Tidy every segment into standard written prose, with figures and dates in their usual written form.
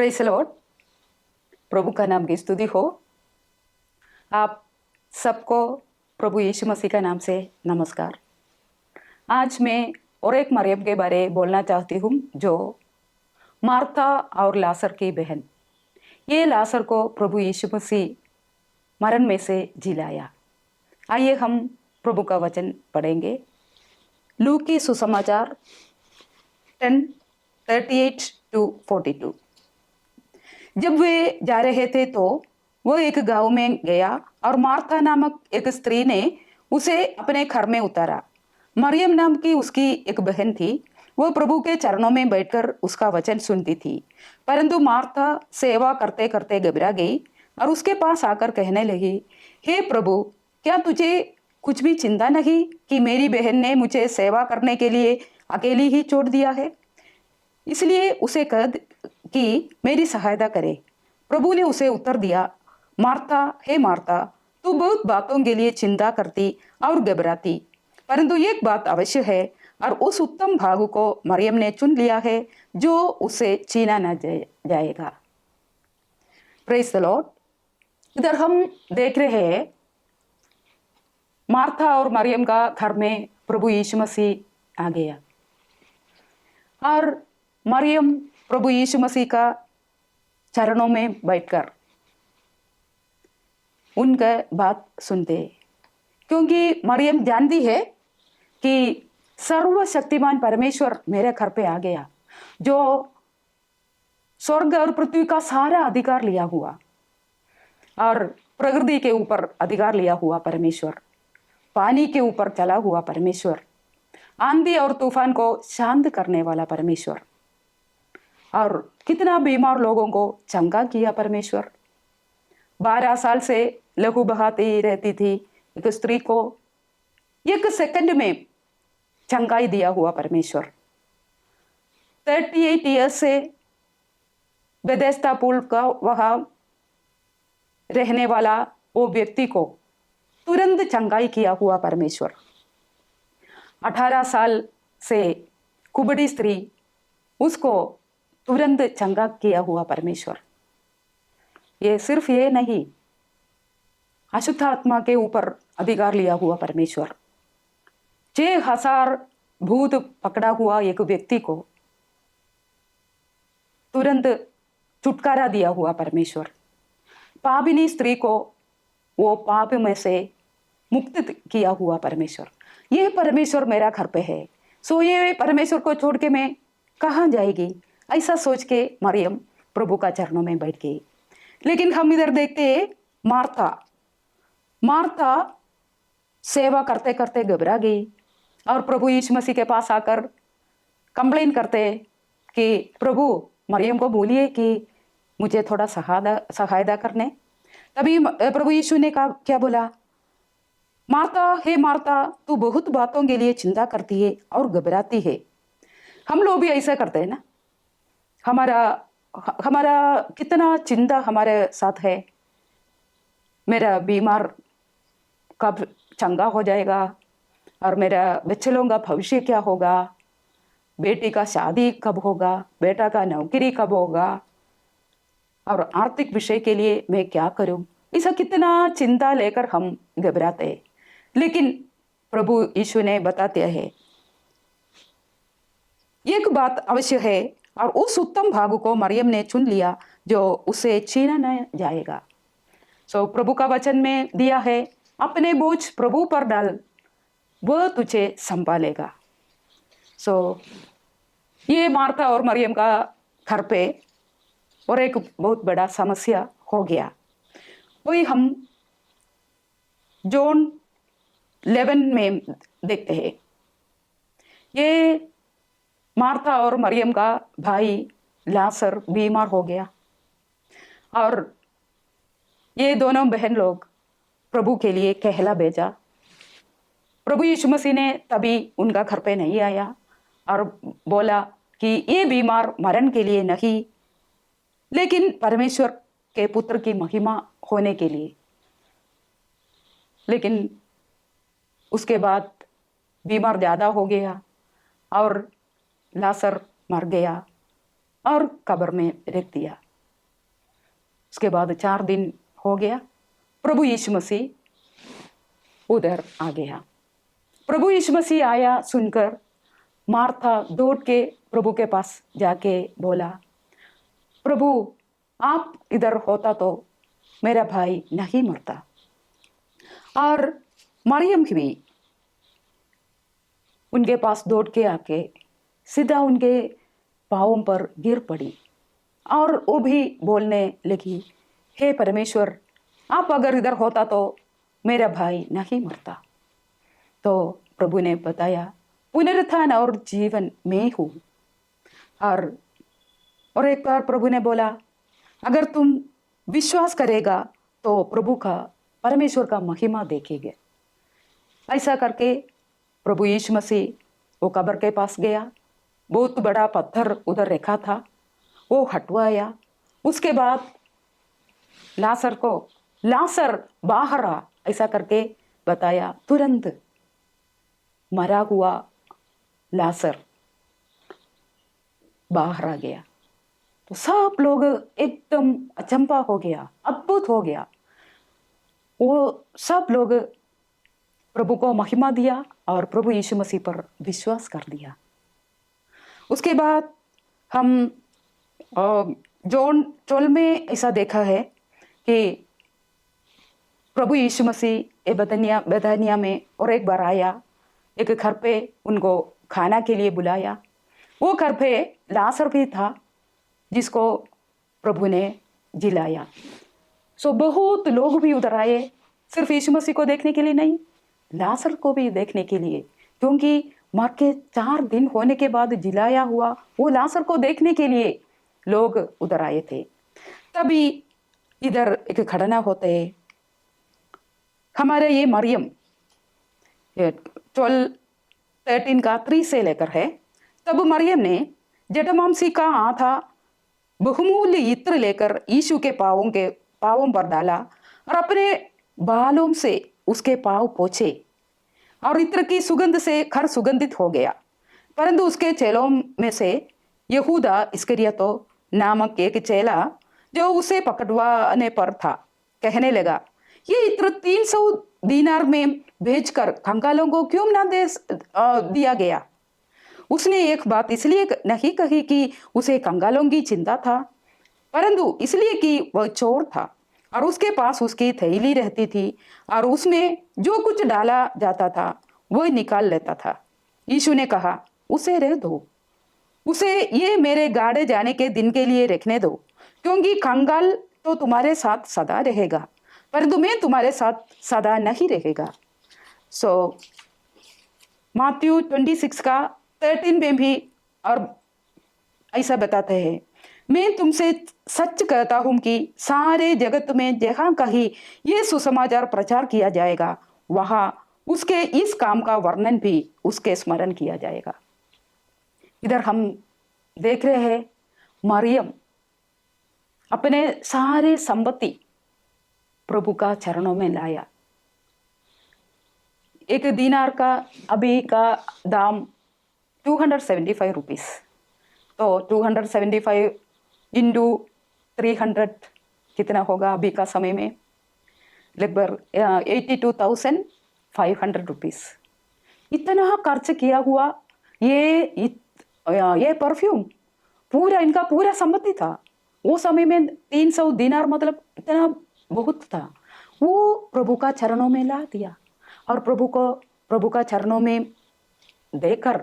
Praise the Lord. प्रभु का नाम की स्तुति हो। आप सबको प्रभु यीशु मसीह का नाम से नमस्कार। आज मैं और एक मरियम के बारे बोलना चाहती हूँ जो मार्था और लाजर की बहन। ये लाजर को प्रभु यीशु मसीह मरण में से जिलाया। आइए हम प्रभु का वचन पढ़ेंगे। लूक की सुसमाचार 10:38-42। जब वे जा रहे थे तो वो एक गांव में गया और मार्था नामक एक स्त्री ने उसे अपने घर में उतारा। मरियम नाम की उसकी एक बहन थी। वो प्रभु के चरणों में बैठकर उसका वचन सुनती थी। परंतु मार्था सेवा करते करते घबरा गई और उसके पास आकर कहने लगी, हे प्रभु, क्या तुझे कुछ भी चिंता नहीं कि मेरी बहन ने मुझे सेवा करने के लिए अकेली ही छोड़ दिया है? इसलिए उसे कह कि मेरी सहायता करे। प्रभु ने उसे उत्तर दिया, मार्था, हे मार्था, तू बहुत बातों के लिए चिंता करती और घबराती, परंतु एक बात अवश्य है और उस उत्तम भाग को मरियम ने चुन लिया है जो उसे छीना न जाएगा। Praise the Lord. इधर हम देख रहे हैं मार्था और मरियम का घर में प्रभु यीशु मसीह आ गया और मरियम प्रभु यीशु मसीह का चरणों में बैठकर उनका बात सुनते, क्योंकि मरियम जानती है कि सर्वशक्तिमान परमेश्वर मेरे घर पे आ गया, जो स्वर्ग और पृथ्वी का सारा अधिकार लिया हुआ और प्रकृति के ऊपर अधिकार लिया हुआ परमेश्वर, पानी के ऊपर चला हुआ परमेश्वर, आंधी और तूफान को शांत करने वाला परमेश्वर, और कितना बीमार लोगों को चंगा किया परमेश्वर। 12 साल से लहू बहाती रहती थी एक स्त्री को एक सेकंड में चंगाई दिया हुआ परमेश्वर। 38 ईयर्स से बेथेस्दा पुल का वहां रहने वाला वो व्यक्ति को तुरंत चंगाई किया हुआ परमेश्वर। 18 साल से कुबड़ी स्त्री, उसको तुरंत चंगा किया हुआ परमेश्वर। ये सिर्फ ये नहीं, अशुद्ध आत्मा के ऊपर अधिकार लिया हुआ परमेश्वर। 6000 भूत पकड़ा हुआ एक व्यक्ति को तुरंत छुटकारा दिया हुआ परमेश्वर। पापिनी स्त्री को वो पाप में से मुक्त किया हुआ परमेश्वर। ये परमेश्वर मेरा घर पे है, सो ये परमेश्वर को छोड़ के मैं कहाँ जाएगी? ऐसा सोच के मरियम प्रभु का चरणों में बैठ गई। लेकिन हम इधर देखते हैं मार्था सेवा करते करते घबरा गई और प्रभु यीशु मसीह के पास आकर कंप्लेन करते कि प्रभु, मरियम को बोलिए कि मुझे थोड़ा सहायता करने। तभी प्रभु यीशु ने कहा, क्या बोला? मार्था, हे मार्था, तू बहुत बातों के लिए चिंता करती है और घबराती है। हम लोग भी ऐसा करते हैं ना। हमारा कितना चिंता हमारे साथ है। मेरा बीमार कब चंगा हो जाएगा, और मेरा बच्चों का भविष्य क्या होगा, बेटी का शादी कब होगा, बेटा का नौकरी कब होगा, और आर्थिक विषय के लिए मैं क्या करूं। ऐसा कितना चिंता लेकर हम घबराते हैं। लेकिन प्रभु यीशु ने बताते हैं एक बात अवश्य है, और उस उत्तम भाग को मरियम ने चुन लिया जो उसे छीना न जाएगा। सो प्रभु का वचन में दिया है, अपने बोझ प्रभु पर डाल, वह तुझे संभालेगा। सो ये मार्था और मरियम का घर पे और एक बहुत बड़ा समस्या हो गया। वही हम जॉन 11 में देखते हैं। ये मार्था और मरियम का भाई लाजर बीमार हो गया और ये दोनों बहन लोग प्रभु के लिए कहला भेजा। प्रभु यीशु मसीह ने तभी उनका घर पे नहीं आया और बोला कि ये बीमार मरण के लिए नहीं, लेकिन परमेश्वर के पुत्र की महिमा होने के लिए। लेकिन उसके बाद बीमार ज़्यादा हो गया और लाजर मर गया और कब्र में रख दिया। उसके बाद 4 दिन हो गया, प्रभु यीशु मसीह उधर आ गया। प्रभु यीशु मसीह आया सुनकर मार्था दौड़ के प्रभु के पास जाके बोला, प्रभु आप इधर होता तो मेरा भाई नहीं मरता। और मरियम भी उनके पास दौड़ के आके सीधा उनके पाँवों पर गिर पड़ी और वो भी बोलने लगी, हे परमेश्वर, आप अगर इधर होता तो मेरा भाई नहीं मरता। तो प्रभु ने बताया, पुनरुत्थान और जीवन मैं हूँ। और एक बार प्रभु ने बोला, अगर तुम विश्वास करेगा तो प्रभु का, परमेश्वर का महिमा देखेंगे। ऐसा करके प्रभु यीशु मसीह वो कब्र के पास गया, बहुत बड़ा पत्थर उधर रखा था, वो हटवाया। उसके बाद लासर बाहर आ, ऐसा करके बताया। तुरंत मरा हुआ लासर बाहर आ गया। तो सब लोग एकदम अचंभा हो गया, अद्भुत हो गया। वो सब लोग प्रभु को महिमा दिया और प्रभु यीशु मसीह पर विश्वास कर दिया। उसके बाद हम जॉन 12 में ऐसा देखा है कि प्रभु यीशु मसीह बेथानिया में और एक बार आया, एक घर पे उनको खाना के लिए बुलाया। वो घर पे लासर भी था जिसको प्रभु ने जिलाया। सो बहुत लोग भी उधर आए, सिर्फ यीशु मसीह को देखने के लिए नहीं, लासर को भी देखने के लिए, क्योंकि मर के 4 दिन होने के बाद जिलाया हुआ वो लासर को देखने के लिए लोग उधर आए थे। तभी इधर एक घटना होते है। हमारे ये मरियम 12:13 का 3 से लेकर है। तब मरियम ने जटामांसी का आधा बहुमूल्य इत्र लेकर यीशु के पाँवों पर डाला और अपने बालों से उसके पाँव पोंछे और इत्र की सुगंध से घर सुगंधित हो गया। परंतु उसके चेलों में से यहूदा इस्करियोत नामक एक चेला जो उसे पकड़वाने पर था, कहने लगा, ये इत्र 300 दीनार में भेजकर कंगालों को क्यों ना दिया गया। उसने एक बात इसलिए नहीं कही कि उसे कंगालों की चिंता था, परंतु इसलिए कि वह चोर था और उसके पास उसकी थैली रहती थी और उसमें जो कुछ डाला जाता था वह निकाल लेता था। यीशु ने कहा, उसे रह दो, उसे ये मेरे गाड़े जाने के दिन के लिए रखने दो, क्योंकि कंगाल तो तुम्हारे साथ सदा रहेगा, परंतु मैं तुम्हारे साथ सदा नहीं रहेगा। सो मैथ्यू 26 का 13 में भी और ऐसा बताते हैं, मैं तुमसे सच कहता हूं कि सारे जगत में जहां कहीं ये सुसमाचार प्रचार किया जाएगा, वहां उसके इस काम का वर्णन भी उसके स्मरण किया जाएगा। इधर हम देख रहे हैं मरियम अपने सारे संपत्ति प्रभु का चरणों में लाया। एक दीनार का अभी का दाम 275 रुपीस, तो 275 इंटू 300 कितना होगा अभी का समय में, लगभग 82,500 रुपीस। इतना खर्च किया हुआ ये परफ्यूम पूरा इनका पूरा संपत्ति था। वो समय में 300 दीनार मतलब इतना बहुत था। वो प्रभु का चरणों में ला दिया और प्रभु का चरणों में देकर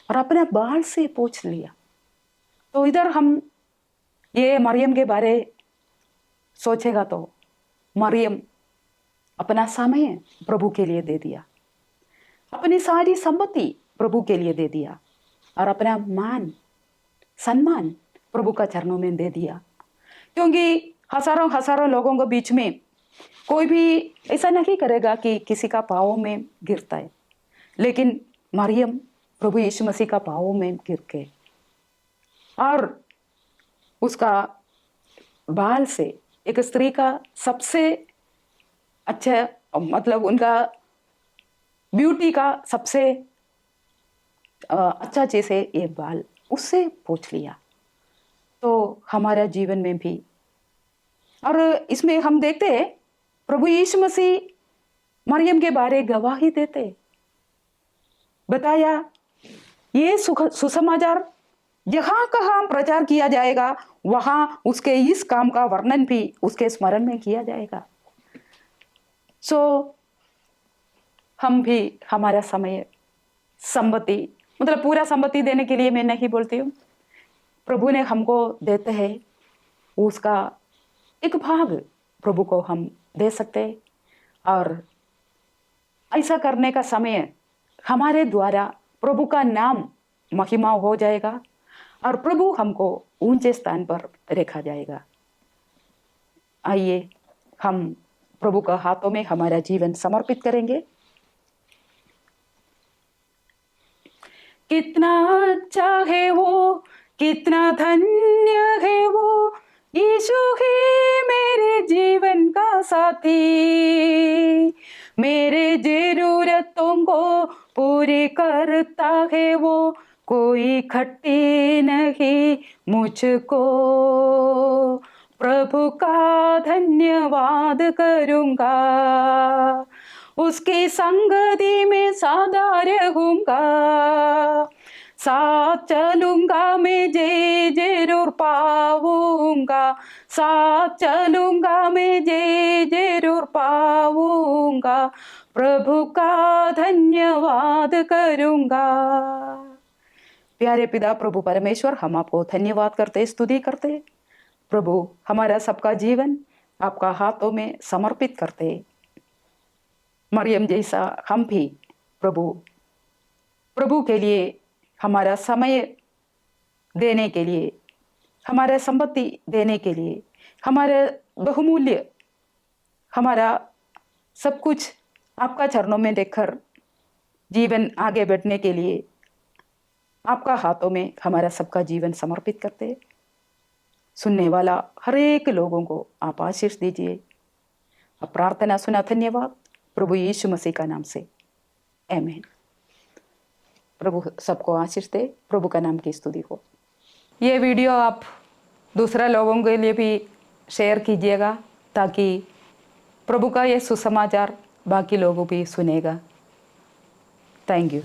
और अपने बाल से पोंछ लिया। तो इधर हम ये मरियम के बारे सोचेगा तो मरियम अपना समय प्रभु के लिए दे दिया, अपनी सारी संपत्ति प्रभु के लिए दे दिया और अपना मान सम्मान प्रभु का चरणों में दे दिया। क्योंकि हजारों लोगों के बीच में कोई भी ऐसा नहीं करेगा कि किसी का पाँव में गिरता है, लेकिन मरियम प्रभु यीशु मसीह का पाँव में गिर के और उसका बाल से एक स्त्री का सबसे अच्छा मतलब उनका ब्यूटी का सबसे अच्छा चीज़ है ये बाल, उससे पोंछ लिया। तो हमारा जीवन में भी और इसमें हम देखते हैं प्रभु यीशु मसीह मरियम के बारे गवाही देते, बताया ये सुसमाचार जहां कहां प्रचार किया जाएगा वहां उसके इस काम का वर्णन भी उसके स्मरण में किया जाएगा। सो हम भी हमारा समय संपत्ति, मतलब पूरा संपत्ति देने के लिए मैं नहीं बोलती हूँ, प्रभु ने हमको देते हैं उसका एक भाग प्रभु को हम दे सकते हैं। और ऐसा करने का समय हमारे द्वारा प्रभु का नाम महिमा हो जाएगा और प्रभु हमको ऊंचे स्थान पर रखा जाएगा। आइए हम प्रभु का हाथों में हमारा जीवन समर्पित करेंगे। कितना अच्छा है वो, कितना धन्य है वो, यीशु ही मेरे जीवन का साथी, मेरे जरूरतों को पूरी करता है वो, कोई खट्टी नहीं मुझको, प्रभु का धन्यवाद करूंगा, उसकी संगति में सदा रहूंगा, साथ चलूंगा मैं जे जरूर पाऊंगा, साथ चलूंगा मैं जे जरूर पाऊंगा, प्रभु का धन्यवाद करूंगा। प्यारे पिता प्रभु परमेश्वर, हम आपको धन्यवाद करते, स्तुति करते। प्रभु हमारा सबका जीवन आपका हाथों में समर्पित करते। मरियम जैसा हम भी प्रभु के लिए हमारा समय देने के लिए, हमारा संपत्ति देने के लिए, हमारा बहुमूल्य, हमारा सब कुछ आपका चरणों में देखकर जीवन आगे बढ़ने के लिए आपका हाथों में हमारा सबका जीवन समर्पित करते। सुनने वाला हर एक लोगों को आप आशीष दीजिए। अब प्रार्थना सुना, धन्यवाद प्रभु यीशु मसीह का नाम से, आमीन। प्रभु सबको आशीष दे, प्रभु का नाम की स्तुति हो। ये वीडियो आप दूसरा लोगों के लिए भी शेयर कीजिएगा ताकि प्रभु का ये सुसमाचार बाकी लोगों भी सुनेगा। Thank you.